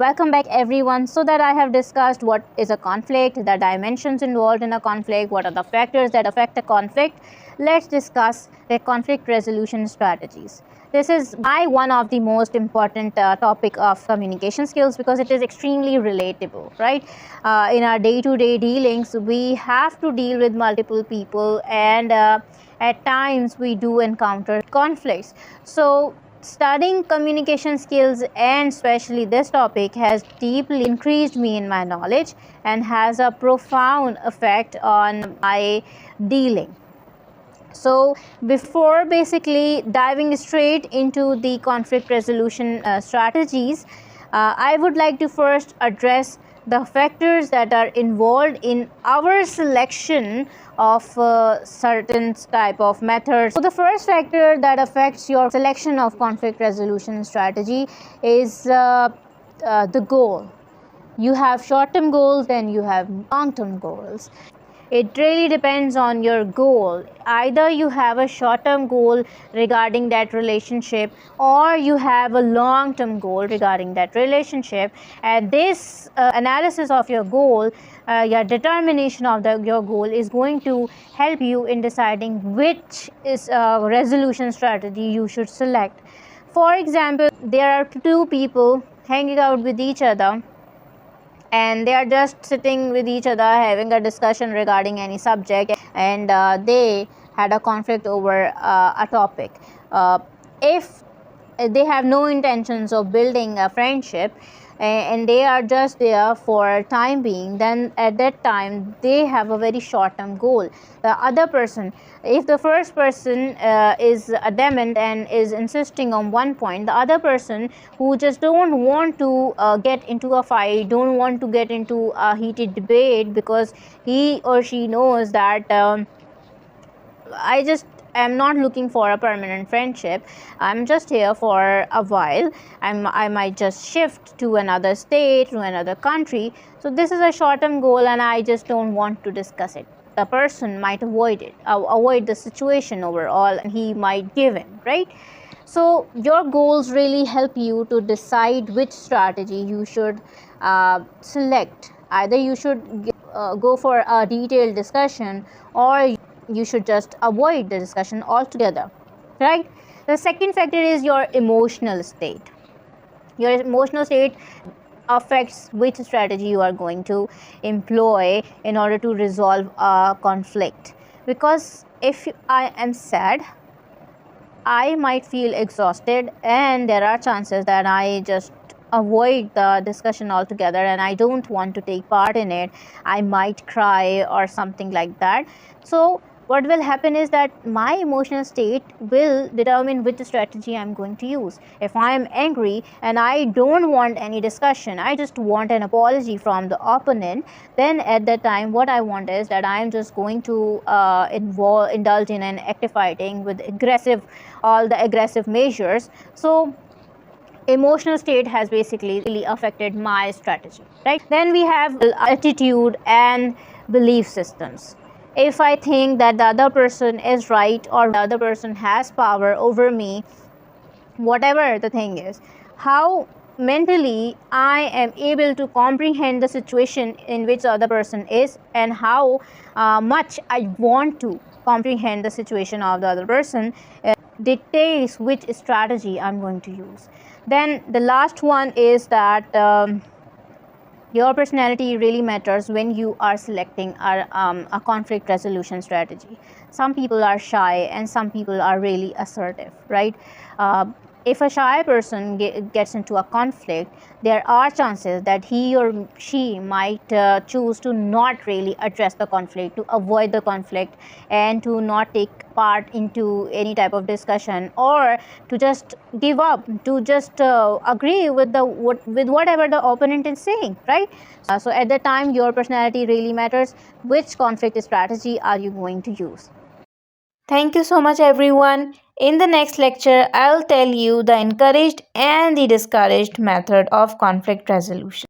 Welcome back everyone. So that I have discussed what is a conflict, the dimensions involved in a conflict, what are the factors that affect a conflict. Let's discuss the conflict resolution strategies. This is one of the most important topic of communication skills because it is extremely relatable, right? In our day-to-day dealings, we have to deal with multiple people, and at times we do encounter conflicts. So studying communication skills, and especially this topic, has deeply increased me in my knowledge and has a profound effect on my dealing. So before basically diving straight into the conflict resolution strategies, I would like to first address the factors that are involved in our selection of certain type of methods. So the first factor that affects your selection of conflict resolution strategy is the goal. You have short-term goals and you have long-term goals. It really depends on your goal. Either you have a short-term goal regarding that relationship, or you have a long-term goal regarding that relationship. And this analysis of your goal, your determination of your goal, is going to help you in deciding which is resolution strategy you should select. For example, there are two people hanging out with each other, and they are just sitting with each other having a discussion regarding any subject, and they had a conflict over a topic. If they have no intentions of building a friendship, and they are just there for time being, then at that time they have a very short term goal. The other person, if the first person is adamant and is insisting on one point, the other person who just don't want to get into a fight, don't want to get into a heated debate, because he or she knows that I just am not looking for a permanent friendship. I'm just here for a while. I might just shift to another state, to another country. So this is a short-term goal, and I just don't want to discuss it. The person might avoid it, avoid the situation overall, and he might give in, right? So your goals really help you to decide which strategy you should select. Either you should go for a detailed discussion, or you should just avoid the discussion altogether, right? The second factor is your emotional state. Your emotional state affects which strategy you are going to employ in order to resolve a conflict. Because if I am sad, I might feel exhausted, and there are chances that I just avoid the discussion altogether, and I don't want to take part in it. I might cry or something like that. So what will happen is that my emotional state will determine which strategy I'm going to use. If I am angry and I don't want any discussion, I just want an apology from the opponent, then at that time what I want is that I am just going to indulge in an active fighting with all the aggressive measures. So emotional state has basically really affected my strategy, right? Then we have attitude and belief systems. If I think that the other person is right, or the other person has power over me, whatever the thing is, how mentally I am able to comprehend the situation in which the other person is, and how much I want to comprehend the situation of the other person, dictates which strategy I'm going to use. Then the last one is that your personality really matters when you are selecting a conflict resolution strategy. Some people are shy and some people are really assertive, right? If a shy person gets into a conflict, there are chances that he or she might choose to not really address the conflict, to avoid the conflict, and to not take part into any type of discussion, or to just give up, to just agree with whatever the opponent is saying, right? So at that time your personality really matters. Which conflict strategy are you going to use? Thank you so much, everyone. In the next lecture, I'll tell you the encouraged and the discouraged method of conflict resolution.